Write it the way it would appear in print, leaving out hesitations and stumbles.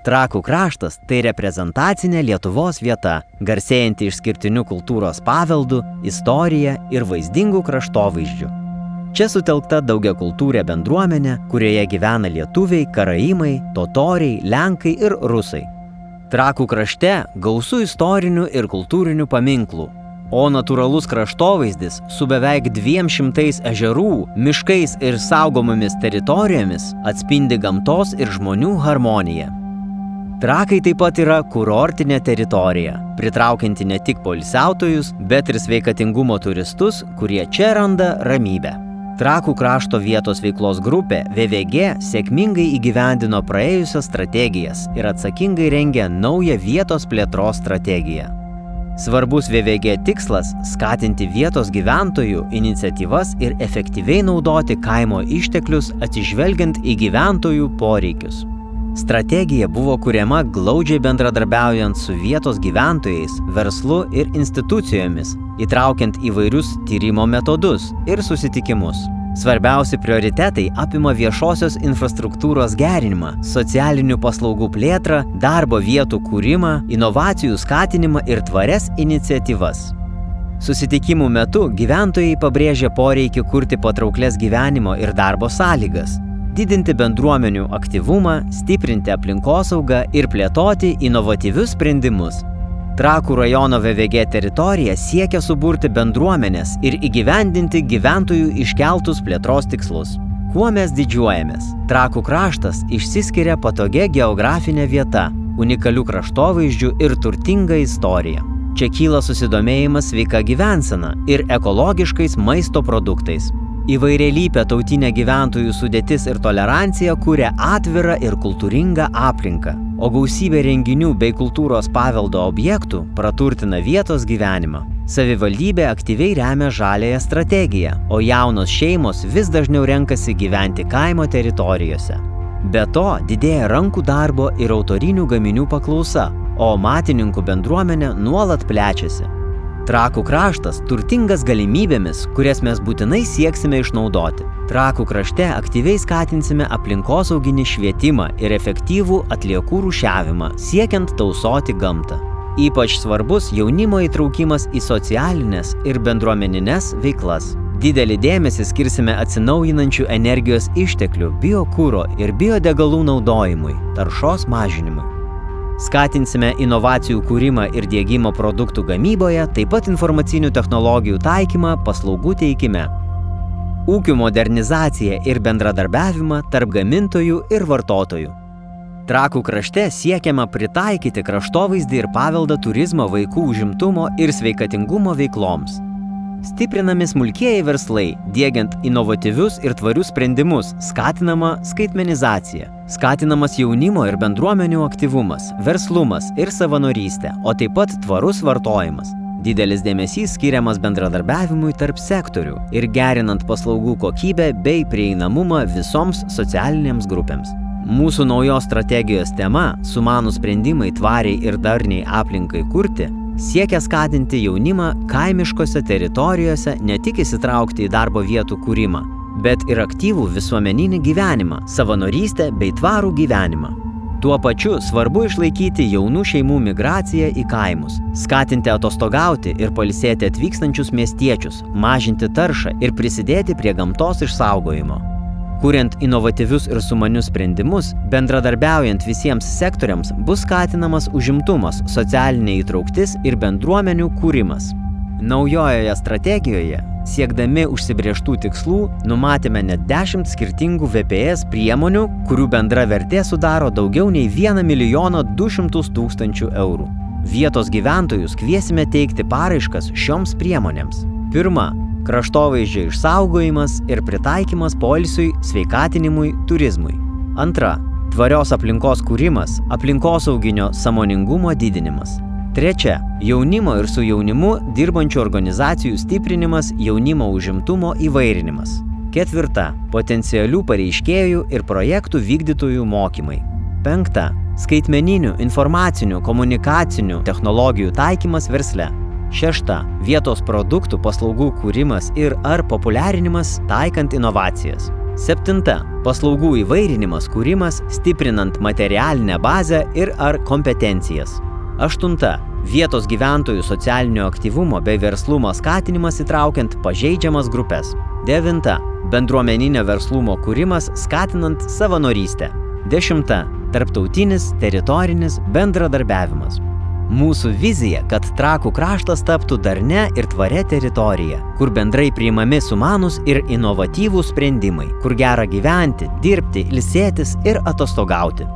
Trakų kraštas tai reprezentacinė Lietuvos vieta, garsėjanti išskirtiniu kultūros paveldu, istorija ir vaizdingų kraštovaizdžių. Čia sutelkta daugiakultūrė bendruomenė, kurioje gyvena lietuviai, karaimai, totoriai, lenkai ir rusai. Trakų krašte gausu istorinių ir kultūrinių paminklų, o natūralus kraštovaizdis su beveik 200 ežerų, miškais ir saugomomis teritorijomis atspindi gamtos ir žmonių harmoniją. Trakai taip pat yra kurortinė teritorija, pritraukianti ne tik poilsiautojus, bet ir sveikatingumo turistus, kurie čia randa ramybę. Trakų krašto vietos veiklos grupė VVG sėkmingai įgyvendino praėjusias strategijas ir atsakingai rengia naują vietos plėtros strategiją. Svarbus VVG tikslas – skatinti vietos gyventojų iniciatyvas ir efektyviai naudoti kaimo išteklius atsižvelgiant į gyventojų poreikius. Strategija buvo kuriama glaudžiai bendradarbiaujant su vietos gyventojais, verslu ir institucijomis, įtraukiant įvairius tyrimo metodus ir susitikimus. Svarbiausi prioritetai apima viešosios infrastruktūros gerinimą, socialinių paslaugų plėtrą, darbo vietų kūrimą, inovacijų skatinimą ir tvarias iniciatyvas. Susitikimų metu gyventojai pabrėžė poreikį kurti patrauklias gyvenimo ir darbo sąlygas, didinti bendruomenių aktyvumą, stiprinti aplinkosaugą ir plėtoti inovatyvius sprendimus. Trakų rajono VVG teritorija siekia suburti bendruomenės ir įgyvendinti gyventojų iškeltus plėtros tikslus. Kuo mes didžiuojamės? Trakų kraštas išsiskiria patogia geografinė vieta, unikalių kraštovaizdžių ir turtinga istorija. Čia kyla susidomėjimas sveika gyvensena ir ekologiškais maisto produktais. Įvairialypė tautinė gyventojų sudėtis ir tolerancija kuria atvirą ir kultūringą aplinką, o gausybė renginių bei kultūros paveldo objektų praturtina vietos gyvenimą. Savivaldybė aktyviai remia žaliąją strategiją, o jaunos šeimos vis dažniau renkasi gyventi kaimo teritorijose. Be to, didėja rankų darbo ir autorinių gaminių paklausa, o amatininkų bendruomenė nuolat plečiasi. Trakų kraštas turtingas galimybėmis, kurias mes būtinai sieksime išnaudoti. Trakų krašte aktyviai skatinsime aplinkosauginį švietimą ir efektyvų atliekų rūšiavimą, siekiant tausoti gamtą. Ypač svarbus jaunimo įtraukimas į socialinės ir bendruomenines veiklas. Didelį dėmesį skirsime atsinaujinančių energijos išteklių, biokuro ir biodegalų naudojimui, taršos mažinimui. Skatinsime inovacijų kūrimą ir diegimo produktų gamyboje, taip pat informacinių technologijų taikymą paslaugų teikime. Ūkių modernizaciją ir bendradarbiavimą tarp gamintojų ir vartotojų. Trakų krašte siekiama pritaikyti kraštovaizdį ir paveldą turizmo, vaikų užimtumo ir sveikatingumo veikloms. Stiprinami smulkieji verslai, diegiant inovatyvius ir tvarius sprendimus, skatinama skaitmenizacija. Skatinamas jaunimo ir bendruomenių aktyvumas, verslumas ir savanorystė, o taip pat tvarus vartojimas. Didelis dėmesys skiriamas bendradarbiavimui tarp sektorių ir gerinant paslaugų kokybę bei prieinamumą visoms socialinėms grupėms. Mūsų naujos strategijos tema – sumanūs sprendimai tvariai ir darniai aplinkai kurti – siekia skatinti jaunimą kaimiškose teritorijose ne tik įsitraukti į darbo vietų kūrimą, bet ir aktyvų visuomeninį gyvenimą, savanorystę bei tvarų gyvenimą. Tuo pačiu svarbu išlaikyti jaunų šeimų migraciją į kaimus, skatinti atostogauti ir pailsėti atvykstančius miestiečius, mažinti taršą ir prisidėti prie gamtos išsaugojimo. Kuriant inovatyvius ir sumanius sprendimus, bendradarbiaujant visiems sektoriams, bus skatinamas užimtumas, socialinė įtrauktis ir bendruomenių kūrimas. Naujojoje strategijoje, siekdami užsibrėžtų tikslų, numatėme net 10 skirtingų VPS priemonių, kurių bendra vertė sudaro daugiau nei 1 200 000 eurų. Vietos gyventojus kviesime teikti paraiškas šioms priemonėms. Pirma, kraštovaizdžio išsaugojimas ir pritaikymas poilsiui, sveikatinimui, turizmui. Antra, tvarios aplinkos kūrimas, aplinkosauginio sąmoningumo didinimas. Trečia, jaunimo ir su jaunimu dirbančių organizacijų stiprinimas, jaunimo užimtumo įvairinimas. Ketvirta, potencialių pareiškėjų ir projektų vykdytojų mokymai. Penkta, skaitmeninių, informacinių, komunikacinių technologijų taikymas versle. Šešta, vietos produktų paslaugų kūrimas ir ar populiarinimas taikant inovacijas. 7. Paslaugų įvairinimas kūrimas, stiprinant materialinę bazę ir ar kompetencijas. 8. Vietos gyventojų socialinio aktyvumo bei verslumo skatinimas įtraukiant pažeidžiamas grupės. 9. Bendruomeninio verslumo kūrimas skatinant savanorystę. 10. Tarptautinis teritorinis bendradarbiavimas. Mūsų vizija, kad Trakų kraštas taptų darnia ir tvaria teritorija, kur bendrai priimami sumanūs ir inovatyvūs sprendimai, kur gera gyventi, dirbti, ilsėtis ir atostogauti.